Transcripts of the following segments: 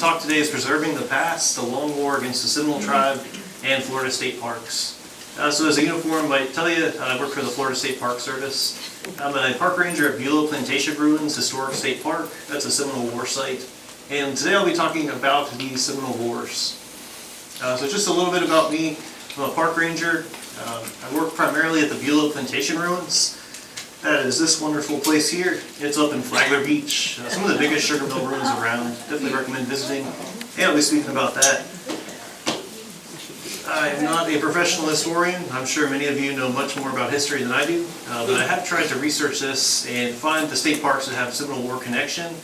talk today is Preserving the Past, the Long War against the Seminole Tribe and Florida State Parks. So as a uniform might tell you, I work for the Florida State Park Service. I'm a park ranger at Beulah Plantation Ruins Historic State Park. That's a Seminole War site. And today I'll be talking about the Seminole Wars. So just a little bit about me. I'm a park ranger. I work primarily at the Beulah Plantation Ruins. That is this wonderful place here. It's up in Flagler Beach. Some of the biggest sugar mill ruins around. Definitely recommend visiting. And I'll be speaking about that. I am not a professional historian. I'm sure many of you know much more about history than I do. But I have tried to research this and find the state parks that have Seminole War connection.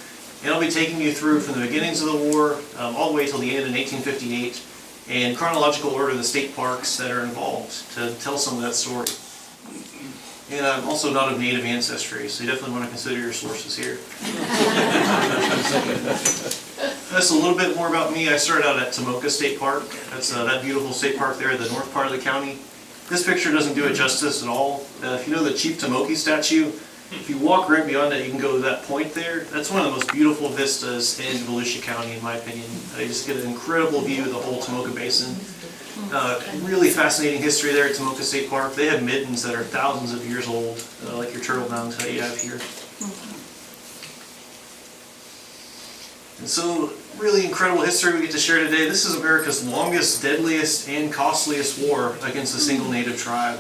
And I'll be taking you through from the beginnings of the war all the way till the end in 1858 and chronological order of the state parks that are involved to tell some of that story. And I'm also not of Native ancestry, so you definitely want to consider your sources here. That's a little bit more about me. I started out at Tomoka State Park. That's that beautiful state park there in the north part of the county. This picture doesn't do it justice at all. If you know the Chief Tomoki statue, if you walk right beyond it, you can go to that point there. That's one of the most beautiful vistas in Volusia County, in my opinion. You just get an incredible view of the whole Tomoka Basin. Really fascinating history there at Tomoka State Park. They have middens that are thousands of years old, like your turtle mounds that you have here. And so, really incredible history we get to share today. This is America's longest, deadliest, and costliest war against a single native tribe.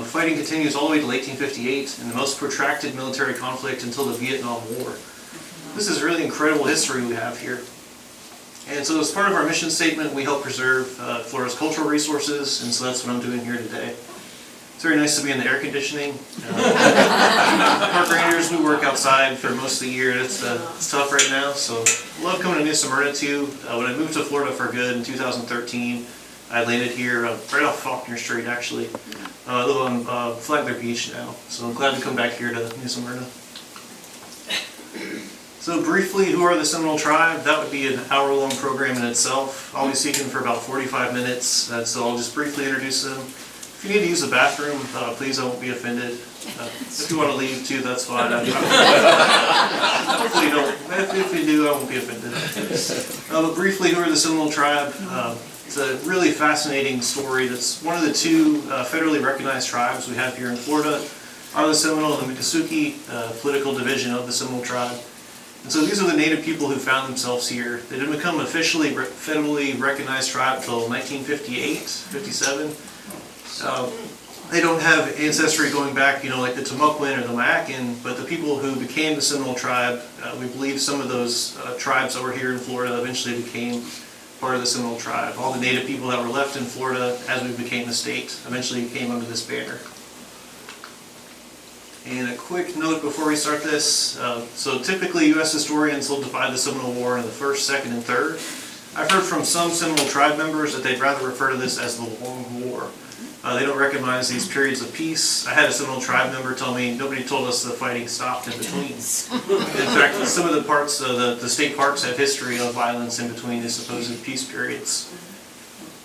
Fighting continues all the way to 1858, and the most protracted military conflict until the Vietnam War. This is really incredible history we have here. And so as part of our mission statement, we help preserve Florida's cultural resources, and so that's what I'm doing here today. It's very nice to be in the air conditioning. Park rangers, we work outside for most of the year. It's tough right now, so I love coming to New Smyrna too. When I moved to Florida for good in 2013, I landed here right off Faulkner Street actually. I live on Flagler Beach now, so I'm glad to come back here to New Smyrna. So briefly, who are the Seminole Tribe? That would be an hour-long program in itself. I'll be speaking for about 45 minutes, so I'll just briefly introduce them. If you need to use the bathroom, please, I won't be offended. If you want to leave too, that's fine. Hopefully you don't. If you do, I won't be offended. But briefly, who are the Seminole Tribe? It's a really fascinating story. That's one of the two federally recognized tribes we have here in Florida, are the Seminole and the Miccosukee, political division of the Seminole Tribe. And so these are the native people who found themselves here. They didn't become officially federally recognized tribe until 1958, 57. They don't have ancestry going back, like the Timucuan or the Mayacan, but the people who became the Seminole Tribe, we believe some of those tribes that were here in Florida eventually became part of the Seminole Tribe. All the native people that were left in Florida as we became the state eventually came under this banner. And a quick note before we start this. So typically U.S. historians will divide the Seminole War into the first, second, and third. I've heard from some Seminole Tribe members that they'd rather refer to this as the Long War. They don't recognize these periods of peace. I had a Seminole Tribe member tell me nobody told us the fighting stopped in between. In fact, some of the parts, the state parks have history of violence in between these supposed peace periods.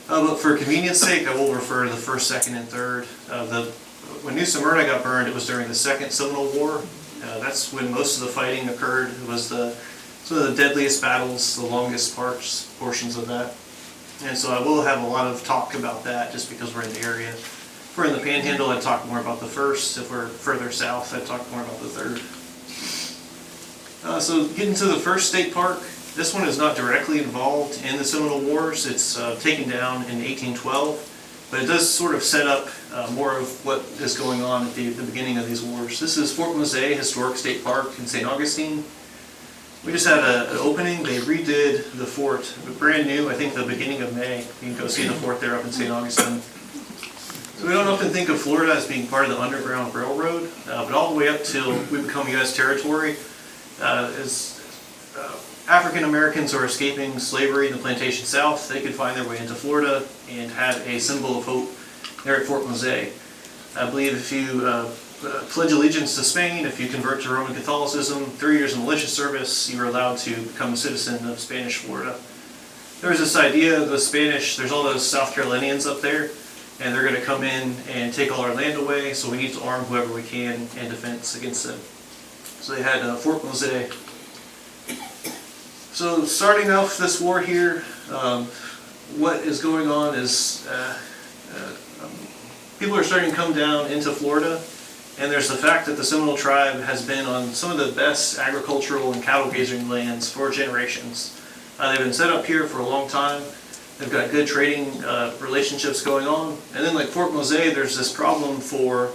But for convenience sake, I will refer to the first, second, and third. When New Smyrna got burned, it was during the Second Seminole War. That's when most of the fighting occurred. It was some of the deadliest battles, the longest portions of that. And so I will have a lot of talk about that just because we're in the area. If we're in the Panhandle, I'd talk more about the first. If we're further south, I'd talk more about the third. So getting to the first state park, this one is not directly involved in the Seminole Wars. It's taken down in 1812, but it does sort of set up more of what is going on at the beginning of these wars. This is Fort Mose Historic State Park in St. Augustine. We just had an opening. They redid the fort, brand new, I think the beginning of May. You can go see the fort there up in St. Augustine. So we don't often think of Florida as being part of the Underground Railroad, but all the way up till we become U.S. territory, as African Americans are escaping slavery in the plantation south, they could find their way into Florida and have a symbol of hope there at Fort Mose. I believe if you pledge allegiance to Spain, if you convert to Roman Catholicism, 3 years of militia service, you are allowed to become a citizen of Spanish Florida. There was this idea of the Spanish, there's all those South Carolinians up there, and they're going to come in and take all our land away, so we need to arm whoever we can in defense against them. So they had Fort Mose. So starting off this war here, what is going on is people are starting to come down into Florida, and there's the fact that the Seminole tribe has been on some of the best agricultural and cattle grazing lands for generations. They've been set up here for a long time. They've got good trading relationships going on. And then like Fort Mose, there's this problem for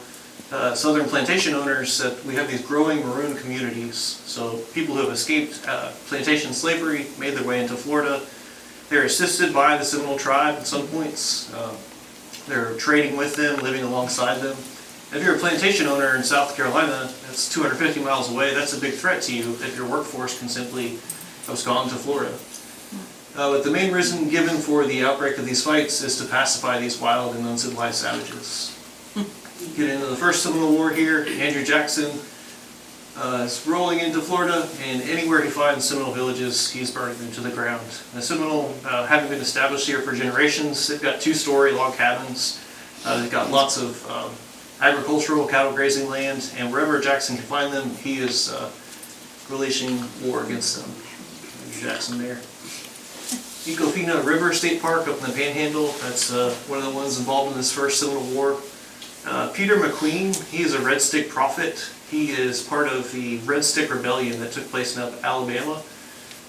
southern plantation owners that we have these growing maroon communities. So people who have escaped plantation slavery made their way into Florida. They're assisted by the Seminole tribe at some points. They're trading with them, living alongside them. If you're a plantation owner in South Carolina, that's 250 miles away, that's a big threat to you if your workforce can simply abscond to Florida. But the main reason given for the outbreak of these fights is to pacify these wild and uncivilized savages. Get into the first Seminole War here. Andrew Jackson is rolling into Florida, and anywhere he finds Seminole villages, he's burning them to the ground. The Seminole, having been established here for generations, they've got 2-story log cabins. They've got lots of agricultural cattle grazing land, and wherever Jackson can find them, he is releasing war against them. Andrew Jackson there. Ecofina River State Park up in the Panhandle, that's one of the ones involved in this first Seminole War. Peter McQueen, he is a Red Stick prophet. He is part of the Red Stick Rebellion that took place in Alabama.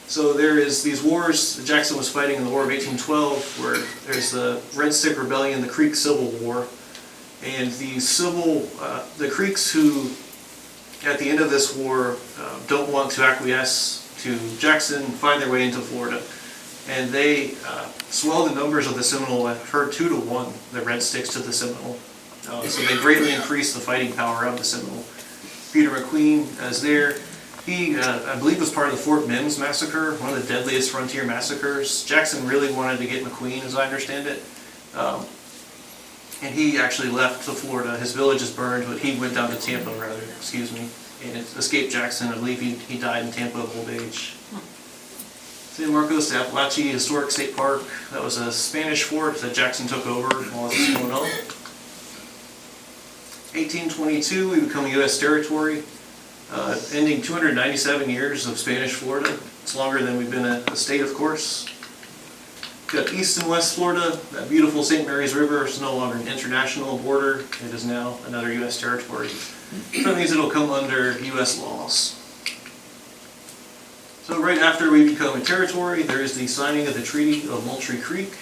So there is these wars Jackson was fighting in the War of 1812, where there's the Red Stick Rebellion, the Creek Civil War, and the Creeks who, at the end of this war, don't want to acquiesce to Jackson, find their way into Florida. And they swell the numbers of the Seminole. I've heard 2 to 1, the Red Sticks to the Seminole. So they greatly increase the fighting power of the Seminole. Peter McQueen is there. He, I believe, was part of the Fort Mims massacre, one of the deadliest frontier massacres. Jackson really wanted to get McQueen, as I understand it. And he actually left to Florida. His village is burned, but he went down to Tampa, and it escaped Jackson. I believe he died in Tampa of old age. San Marcos, the Appalachia Historic State Park. That was a Spanish fort that Jackson took over while this was going on. 1822, we become a U.S. territory, ending 297 years of Spanish Florida. It's longer than we've been a state, of course. We've got East and West Florida. That beautiful St. Mary's River is no longer an international border. It is now another U.S. territory. That means it'll come under U.S. laws. So right after we become a territory, there is the signing of the Treaty of Moultrie Creek.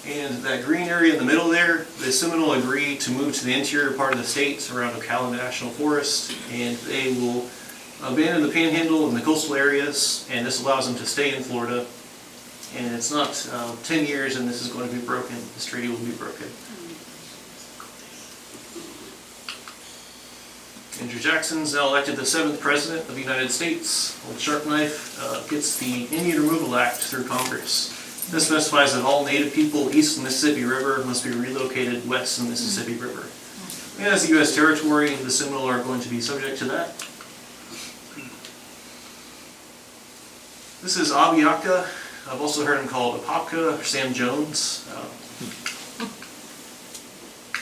And that green area in the middle there, the Seminole agree to move to the interior part of the state around Ocala National Forest, and they will abandon the Panhandle and the coastal areas, and this allows them to stay in Florida. And it's not 10 years and this is going to be broken. This treaty will be broken. Andrew Jackson's now elected the 7th President of the United States. Old Sharp Knife gets the Indian Removal Act through Congress. This specifies that all Native people east of the Mississippi River must be relocated west of the Mississippi River. And as a U.S. territory, the Seminole are going to be subject to that. This is Abiaka. I've also heard him called Apopka or Sam Jones.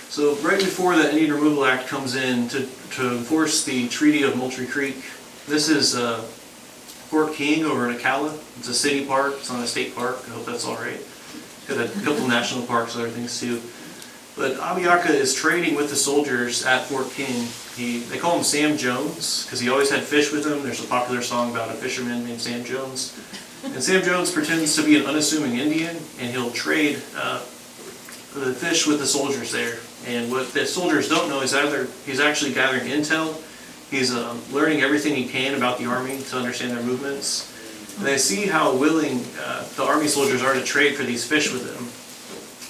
So right before the Indian Removal Act comes in to enforce the Treaty of Moultrie Creek, this is Fort King over in Ocala. It's a city park, it's not a state park. I hope that's all right. Got a couple national parks and other things too. But Abiaka is trading with the soldiers at Fort King. They call him Sam Jones because he always had fish with him. There's a popular song about a fisherman named Sam Jones. And Sam Jones pretends to be an unassuming Indian, and he'll trade the fish with the soldiers there. And what the soldiers don't know is either he's actually gathering intel, he's learning everything he can about the army to understand their movements. And they see how willing the army soldiers are to trade for these fish with them.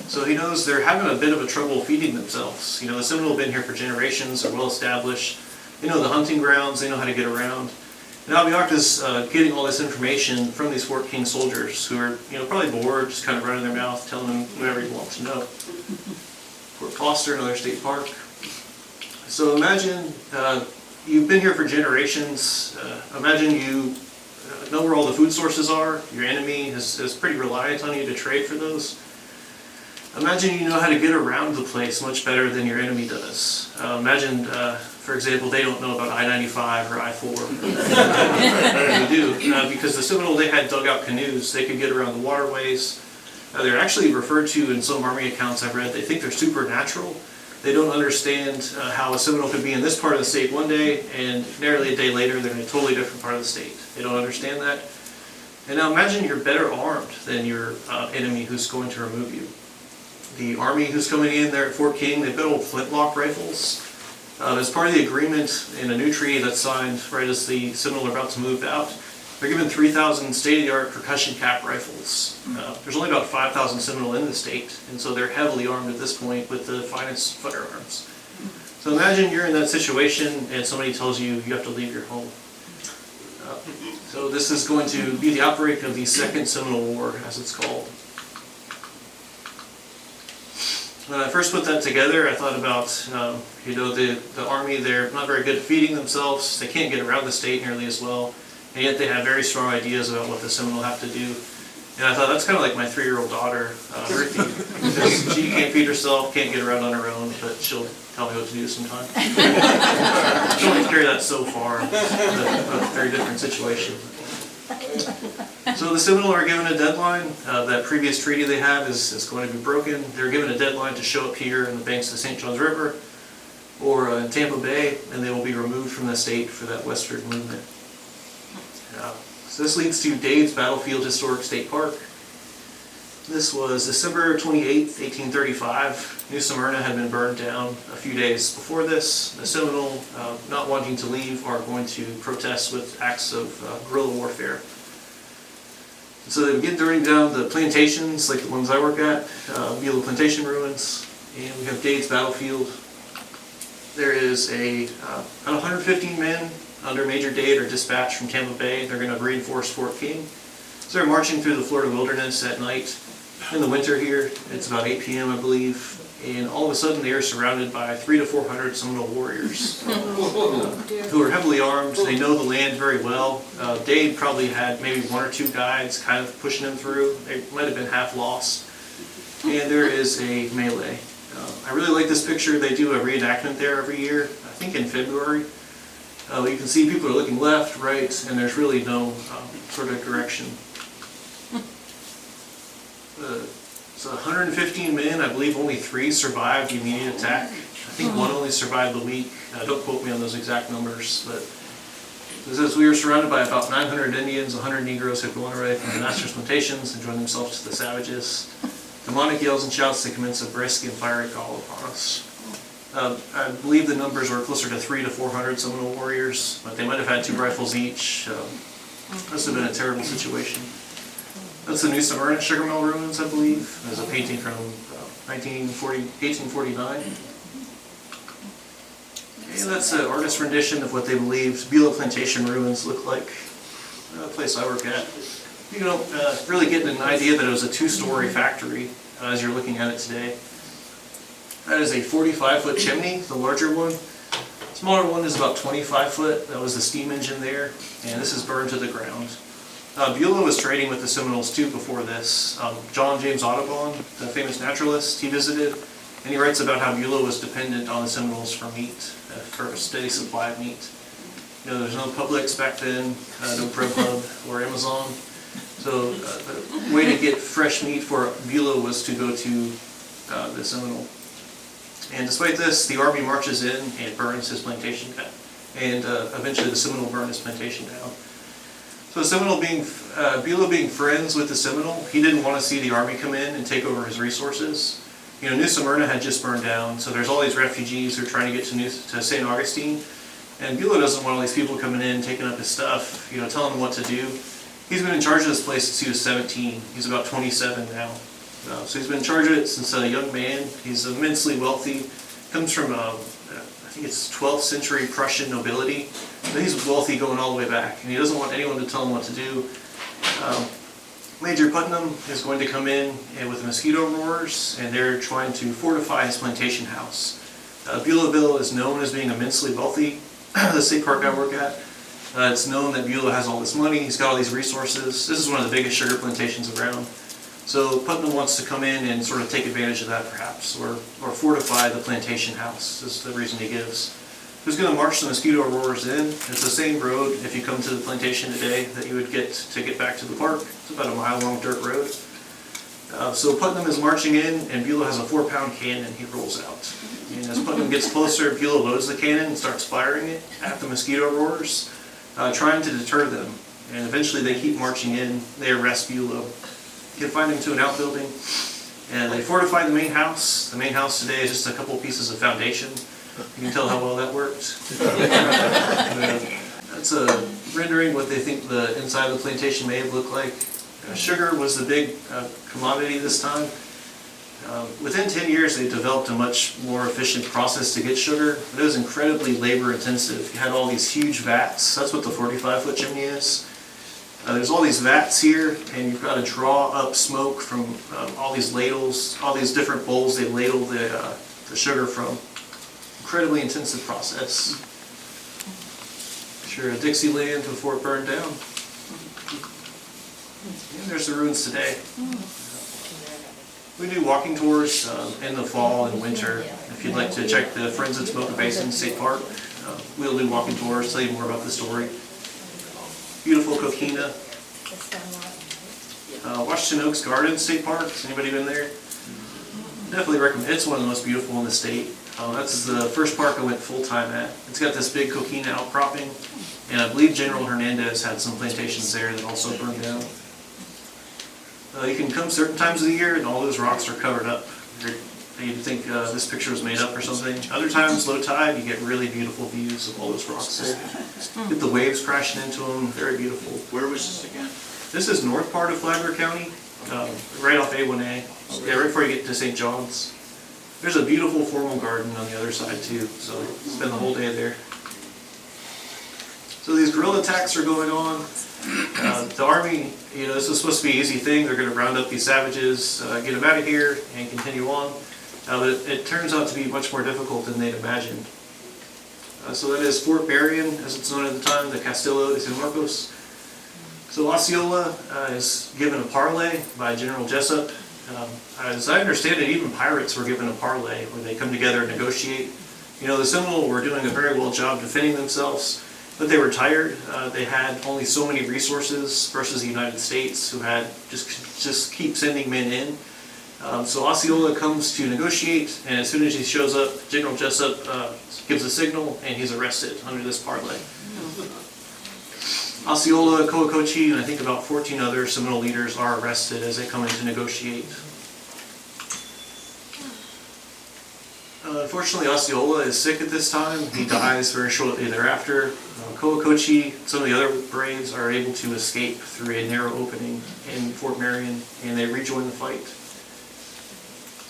So he knows they're having a bit of a trouble feeding themselves. You know, the Seminole have been here for generations, they're well established, they know the hunting grounds, they know how to get around. And Abiaka's getting all this information from these Fort King soldiers who are, probably bored, just kind of running their mouth, telling them whatever he wants to know. Fort Foster, another state park. So imagine you've been here for generations. Imagine you know where all the food sources are. Your enemy is pretty reliant on you to trade for those. Imagine you know how to get around the place much better than your enemy does. Imagine, for example, they don't know about I-95 or I-4. They do, because the Seminole, they had dugout canoes. They could get around the waterways. They're actually referred to in some Army accounts I've read. They think they're supernatural. They don't understand how a Seminole could be in this part of the state one day, and nearly a day later they're in a totally different part of the state. They don't understand that. And now imagine you're better armed than your enemy who's going to remove you. The Army who's coming in there at Fort King, they've got old flintlock rifles. As part of the agreement in a new treaty that's signed right as the Seminole are about to move out, they're given 3,000 state-of-the-art percussion cap rifles. There's only about 5,000 Seminole in the state, and so they're heavily armed at this point with the finest firearms. So imagine you're in that situation and somebody tells you you have to leave your home. So this is going to be the outbreak of the Second Seminole War, as it's called. When I first put that together, I thought about, the Army, they're not very good at feeding themselves. They can't get around the state nearly as well. And yet they have very strong ideas about what the Seminole have to do. And I thought that's kind of like my 3-year-old daughter, Ruthie, because she can't feed herself, can't get around on her own, but she'll tell me what to do sometime. I don't want to carry that so far. It's a very different situation. So the Seminole are given a deadline. That previous treaty they have is going to be broken. They're given a deadline to show up here in the banks of the St. Johns River or in Tampa Bay, and they will be removed from the state for that westward movement. So this leads to Dade's Battlefield Historic State Park. This was December 28th, 1835. New Smyrna had been burned down a few days before this. The Seminole, not wanting to leave, are going to protest with acts of guerrilla warfare. So they begin burning down the plantations, like the ones I work at, Beulah Plantation ruins, and we have Dade's Battlefield. There is about 115 men under Major Dade are dispatched from Tampa Bay. They're going to reinforce Fort King. So they're marching through the Florida wilderness at night. In the winter here, it's about 8 p.m. I believe, and all of a sudden they are surrounded by 300 to 400 Seminole warriors who are heavily armed. They know the land very well. Dade probably had maybe 1 or 2 guides kind of pushing them through. They might have been half lost. And there is a melee. I really like this picture. They do a reenactment there every year, I think in February. You can see people are looking left, right, and there's really no sort of direction. So 115 men, I believe only 3 survived the immediate attack. I think 1 only survived the week. Don't quote me on those exact numbers, but it says we were surrounded by about 900 Indians, 100 Negroes who had gone away from the master's plantations and joined themselves to the savages. Demonic yells and shouts to commence a brisk and fiery call upon us. I believe the numbers were closer to 300 to 400 Seminole warriors, but they might have had 2 rifles each. Must have been a terrible situation. That's the New Smyrna sugar mill ruins, I believe. There's a painting from 1849. Okay, that's an artist's rendition of what they believed Beulah Plantation ruins look like. The place I work at. You know, really getting an idea that it was a 2-story factory as you're looking at it today. That is a 45-foot chimney, the larger one. The smaller one is about 25 foot. That was the steam engine there, and this is burned to the ground. Beulah was trading with the Seminoles too before this. John James Audubon, the famous naturalist, he visited, and he writes about how Beulah was dependent on the Seminoles for meat, for a steady supply of meat. You know, there's no Publix back then, no Grubhub or Amazon. So the way to get fresh meat for Beulah was to go to the Seminole. And despite this, the Army marches in and burns his plantation down. And eventually the Seminole burn his plantation down. So Beulah being friends with the Seminole, he didn't want to see the Army come in and take over his resources. You know, New Smyrna had just burned down, so there's all these refugees who are trying to get to St. Augustine. And Beulah doesn't want all these people coming in, taking up his stuff, you know, telling him what to do. He's been in charge of this place since he was 17. He's about 27 now. So he's been in charge of it since a young man. He's immensely wealthy. Comes from, I think it's 12th century Prussian nobility. But he's wealthy going all the way back, and he doesn't want anyone to tell him what to do. Major Putnam is going to come in with mosquito roars, and they're trying to fortify his plantation house. Beulahville is known as being immensely wealthy. The state park I work at, it's known that Beulah has all this money. He's got all these resources. This is one of the biggest sugar plantations around. So Putnam wants to come in and sort of take advantage of that perhaps, or fortify the plantation house is the reason he gives. Who's going to march the mosquito aurorers in? It's the same road if you come to the plantation today that you would get to get back to the park. It's about a mile-long dirt road. So Putnam is marching in, and Beulah has a 4-pound cannon he rolls out. And as Putnam gets closer, Beulah loads the cannon and starts firing it at the mosquito aurorers, trying to deter them. And eventually they keep marching in. They arrest Beulah, confine him to an outbuilding, and they fortify the main house. The main house today is just a couple pieces of foundation. You can tell how well that worked. That's a rendering what they think the inside of the plantation may have looked like. Sugar was the big commodity this time. Within 10 years, they developed a much more efficient process to get sugar, but it was incredibly labor intensive. You had all these huge vats. That's what the 45-foot chimney is. There's all these vats here, and you've got to draw up smoke from all these ladles, all these different bowls they ladle the sugar from. Incredibly intensive process. Sure, Dixieland before it burned down. And there's the ruins today. We do walking tours in the fall and winter. If you'd like to check the Friends at Smoky Basin State Park, we'll do walking tours, tell you more about the story. Beautiful coquina. Washington Oaks Garden State Park. Has anybody been there? Definitely recommend. It's one of the most beautiful in the state. That's the first park I went full-time at. It's got this big coquina outcropping, and I believe General Hernandez had some plantations there that also burned down. You can come certain times of the year and all those rocks are covered up. You'd think this picture was made up or something. Other times, low tide, you get really beautiful views of all those rocks there. Get the waves crashing into them, very beautiful. Where was this again? This is north part of Flagler County, right off A1A. Yeah, right before you get to St. John's. There's a beautiful formal garden on the other side too, so spend the whole day there. So these guerrilla attacks are going on. The army, this was supposed to be an easy thing. They're going to round up these savages, get them out of here, and continue on. But it turns out to be much more difficult than they'd imagined. So that is Fort Marion, as it's known at the time, the Castillo de San Marcos. So Osceola is given a parley by General Jessup. As I understand it, even pirates were given a parley where they come together and negotiate. The Seminole were doing a very well job defending themselves, but they were tired. They had only so many resources versus the United States, who had just keep sending men in. So Osceola comes to negotiate, and as soon as he shows up, General Jessup gives a signal, and he's arrested under this parley. Osceola, Coacochi, and I think about 14 other Seminole leaders are arrested as they come in to negotiate. Unfortunately, Osceola is sick at this time. He dies very shortly thereafter. Coacochi, some of the other braves are able to escape through a narrow opening in Fort Marion, and they rejoin the fight.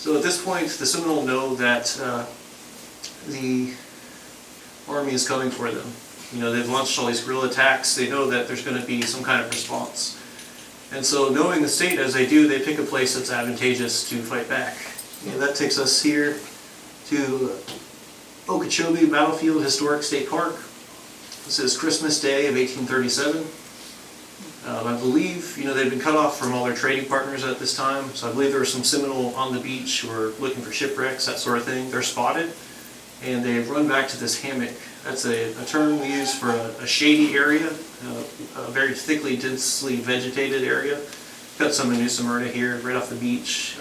So at this point, the Seminole know that the army is coming for them. They've launched all these guerrilla attacks. They know that there's going to be some kind of response. And so knowing the state as they do, they pick a place that's advantageous to fight back. That takes us here to Okeechobee Battlefield Historic State Park. This is Christmas Day of 1837. I believe, they'd been cut off from all their trading partners at this time, so I believe there were some Seminole on the beach who were looking for shipwrecks, that sort of thing. They're spotted, and they run back to this hammock. That's a term we use for a shady area, a very thickly, densely vegetated area. Got some in New Smyrna here, right off the beach.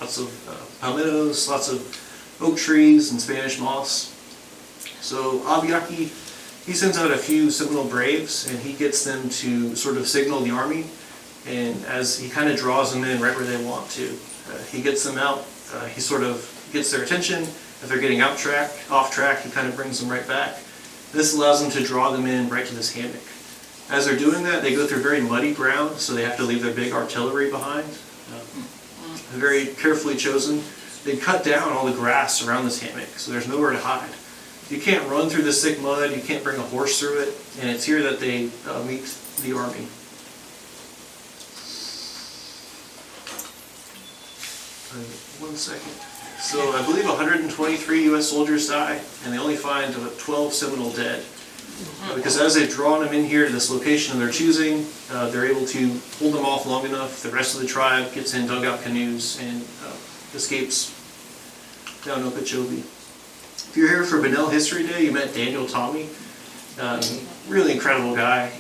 Lots of palmettos, lots of oak trees and Spanish moss. So Abiaki, he sends out a few Seminole braves, and he gets them to sort of signal the army, and as he kind of draws them in right where they want to. He gets them out, he sort of gets their attention. If they're getting off track, he kind of brings them right back. This allows them to draw them in right to this hammock. As they're doing that, they go through very muddy ground, so they have to leave their big artillery behind. Very carefully chosen. They cut down all the grass around this hammock, so there's nowhere to hide. You can't run through this thick mud, you can't bring a horse through it, and it's here that they meet the army. One second. So I believe 123 U.S. soldiers die, and they only find 12 Seminole dead. Because as they've drawn them in here to this location of their choosing, they're able to hold them off long enough. The rest of the tribe gets in dugout canoes and escapes down Okeechobee. If you're here for Bunnell History Day, you met Daniel Tommy. Really incredible guy.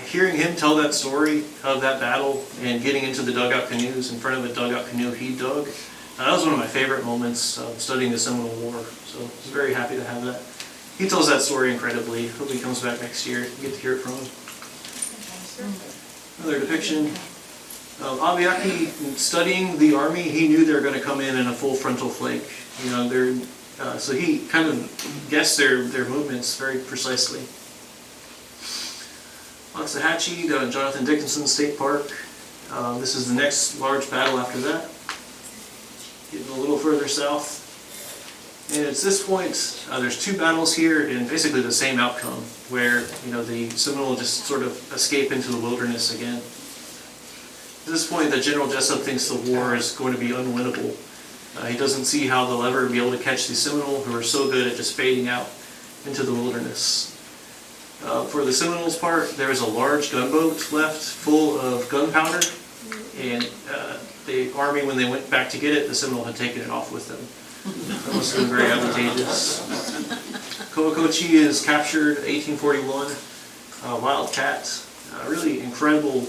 Hearing him tell that story of that battle and getting into the dugout canoes in front of a dugout canoe he dug, that was one of my favorite moments studying the Seminole War. So I was very happy to have that. He tells that story incredibly. Hope he comes back next year. You get to hear it from him. Another depiction. Abiaki, studying the army, he knew they were going to come in a full frontal flank. You know, so he kind of guessed their movements very precisely. Waxahachie down at Jonathan Dickinson State Park. This is the next large battle after that. Getting a little further south. And at this point, there's two battles here and basically the same outcome, where the Seminole just sort of escape into the wilderness again. At this point, the General Jessup thinks the war is going to be unwinnable. He doesn't see how they'll ever be able to catch the Seminole, who are so good at just fading out into the wilderness. For the Seminoles' part, there is a large gunboat left full of gunpowder, and the army, when they went back to get it, the Seminole had taken it off with them. That must have been very advantageous. Coacochee is captured 1841. Wildcat, a really incredible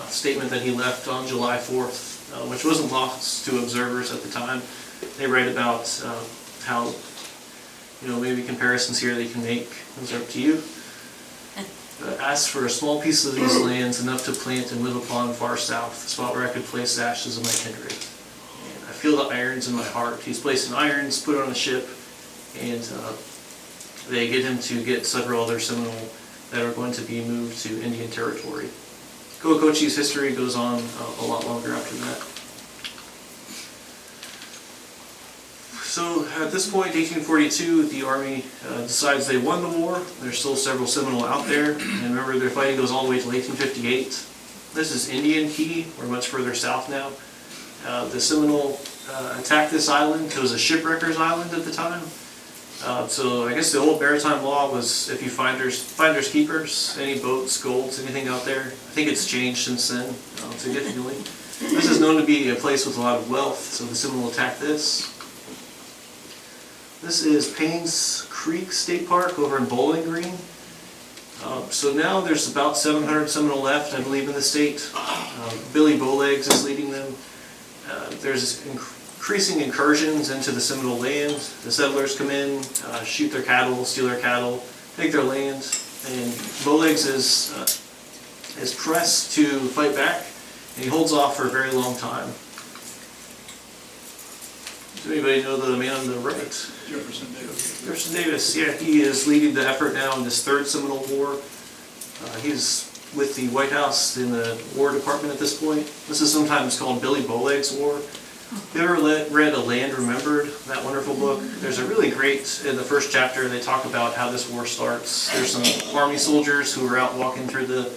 statement that he left on July 4th, which wasn't lost to observers at the time. They write about how, maybe comparisons here they can make. Those are up to you. Asked for a small piece of these lands, enough to plant and live upon far south, the spot where I could place the ashes of my kindred. And I feel the irons in my heart. He's placing irons, put on a ship, and they get him to get several other Seminole that are going to be moved to Indian Territory. Coacochee's history goes on a lot longer after that. So at this point, 1842, the Army decides they won the war. There's still several Seminole out there. And remember, their fighting goes all the way till 1858. This is Indian Key. We're much further south now. The Seminole attacked this island. It was a shipwrecker's island at the time. So I guess the old maritime law was if you finders keepers, any boats, golds, anything out there. I think it's changed since then significantly. This is known to be a place with a lot of wealth, so the Seminole attacked this. This is Payne's Creek State Park over in Bowling Green. So now there's about 700 Seminole left, I believe, in the state. Billy Bowlegs is leading them. There's increasing incursions into the Seminole land. The settlers come in, shoot their cattle, steal their cattle, take their land, and Bowlegs is pressed to fight back, and he holds off for a very long time. Does anybody know the man on the right? Jefferson Davis. Jefferson Davis, yeah, he is leading the effort now in this third Seminole War. He's with the White House in the War Department at this point. This is sometimes called Billy Bowlegs' War. If you ever read A Land Remembered, that wonderful book? There's a really great, in the first chapter, they talk about how this war starts. There's some army soldiers who are out walking through the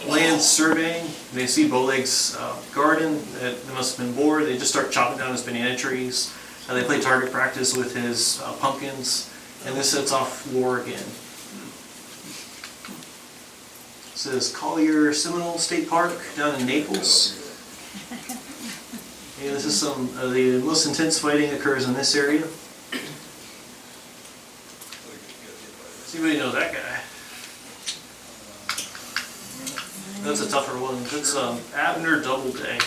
land surveying. They see Bowlegs' garden that must have been bored. They just start chopping down his banana trees. They play target practice with his pumpkins, and this sets off war again. This is Collier Seminole State Park down in Naples. And this is the most intense fighting occurs in this area. Does anybody know that guy? That's a tougher one. That's Abner Doubleday.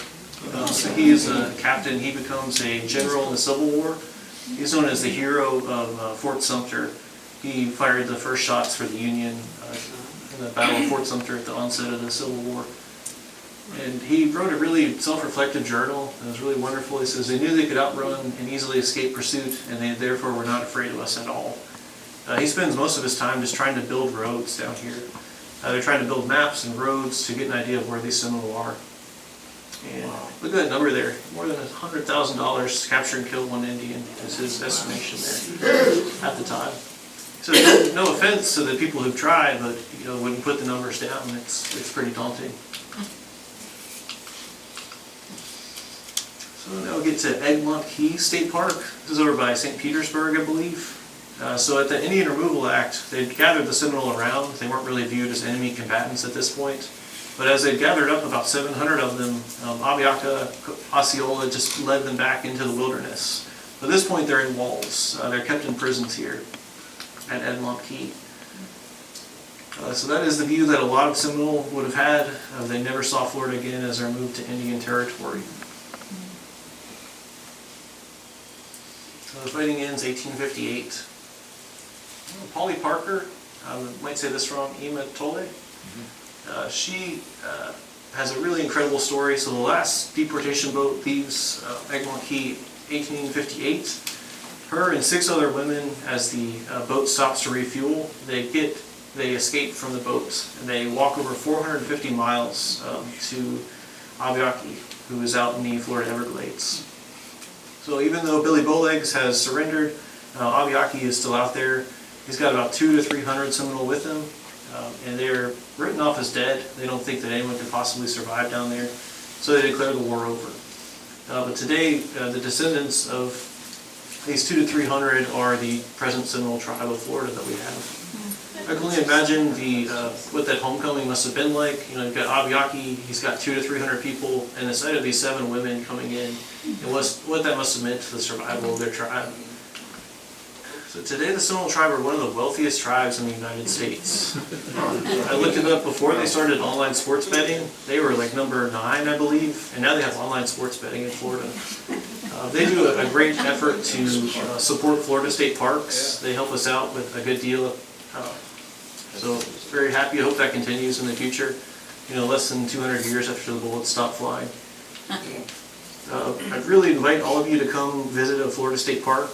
So he is a captain. He becomes a general in the Civil War. He's known as the hero of Fort Sumter. He fired the first shots for the Union in the Battle of Fort Sumter at the onset of the Civil War. And he wrote a really self-reflective journal. It was really wonderful. He says, they knew they could outrun and easily escape pursuit, and they therefore were not afraid of us at all. He spends most of his time just trying to build roads down here. They're trying to build maps and roads to get an idea of where these Seminole are. And look at that number there. More than $100,000 to capture and kill one Indian is his estimation there at the time. So no offense to the people who've tried, but when you put the numbers down, it's pretty daunting. So now we'll get to Egmont Key State Park. This is over by St. Petersburg, I believe. So at the Indian Removal Act, they'd gathered the Seminole around. They weren't really viewed as enemy combatants at this point. But as they gathered up about 700 of them, Abiaka Osceola just led them back into the wilderness. At this point, they're in walls. They're kept in prisons here at Edmont Key. So that is the view that a lot of Seminole would have had. They never saw Florida again as they're moved to Indian Territory. So the fighting ends 1858. Polly Parker, I might say this wrong, Ima Tole. She has a really incredible story. So the last deportation boat leaves Egmont Key 1858. Her and 6 other women, as the boat stops to refuel, they escape from the boat and they walk over 450 miles to Abiaki, who is out in the Florida Everglades. So even though Billy Bowlegs has surrendered, Abiaki is still out there. He's got about 200 to 300 Seminole with him, and they're written off as dead. They don't think that anyone could possibly survive down there, so they declare the war over. But today, the descendants of these 200 to 300 are the present Seminole tribe of Florida that we have. I can only imagine what that homecoming must have been like. You know, you've got Abiaki, he's got 200 to 300 people, and the sight of these 7 women coming in, and what that must have meant to the survival of their tribe. So today the Seminole tribe are one of the wealthiest tribes in the United States. I looked it up before they started online sports betting. They were like number 9, I believe, and now they have online sports betting in Florida. They do a great effort to support Florida state parks. They help us out with a good deal. So very happy. I hope that continues in the future. You know, less than 200 years after the bullets stop flying. I'd really invite all of you to come visit a Florida State Park.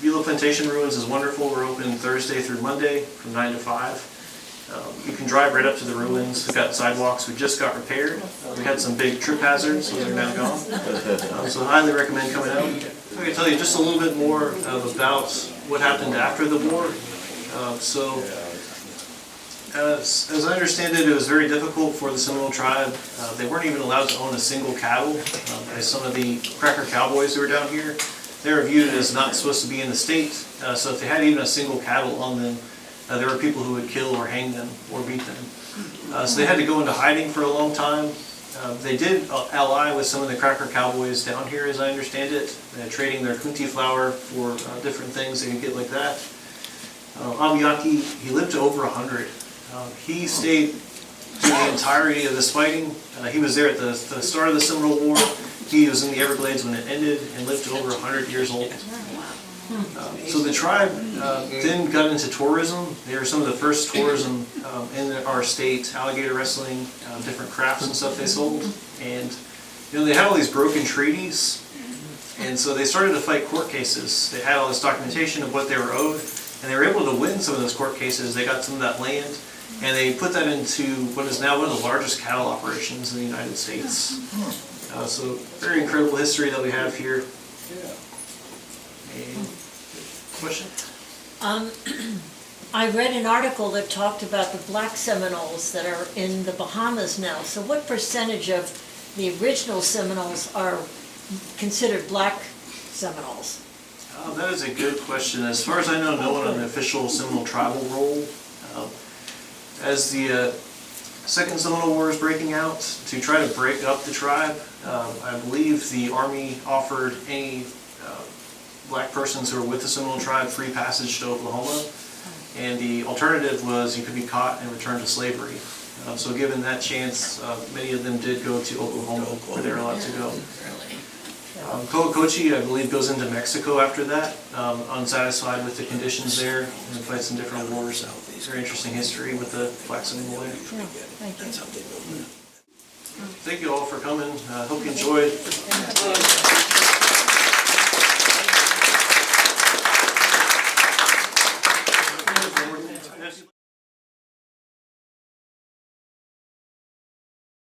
Beulah Plantation Ruins is wonderful. We're open Thursday through Monday from 9 to 5. You can drive right up to the ruins. We've got sidewalks we just got repaired. We had some big trip hazards, those are now gone. So I highly recommend coming out. I can tell you just a little bit more about what happened after the war. As I understand it, it was very difficult for the Seminole tribe. They weren't even allowed to own a single cattle by some of the cracker cowboys who were down here. They were viewed as not supposed to be in the state, so if they had even a single cattle on them, there were people who would kill or hang them or beat them. So they had to go into hiding for a long time. They did ally with some of the cracker cowboys down here, as I understand it, trading their kunti flour for different things they could get like that. Abiaki, he lived to over 100. He stayed through the entirety of this fighting. He was there at the start of the Seminole War. He was in the Everglades when it ended and lived to over 100 years old. So the tribe then got into tourism. They were some of the first tourism in our state, alligator wrestling, different crafts and stuff they sold. And you know, they had all these broken treaties, and so they started to fight court cases. They had all this documentation of what they were owed, and they were able to win some of those court cases. They got some of that land, and they put that into what is now one of the largest cattle operations in the United States. So very incredible history that we have here. Any question? I read an article that talked about the black Seminoles that are in the Bahamas now. So what percentage of the original Seminoles are considered black Seminoles? That is a good question. As far as I know, no one on the official Seminole tribal roll. As the Second Seminole War is breaking out, to try to break up the tribe, I believe the Army offered any black persons who were with the Seminole tribe free passage to Oklahoma, and the alternative was you could be caught and returned to slavery. So given that chance, many of them did go to Oklahoma where they were allowed to go. Cocochi, I believe, goes into Mexico after that, unsatisfied with the conditions there, and fights in different wars. Very interesting history with the black Seminole there. Thank you. Thank you all for coming. Hope you enjoyed.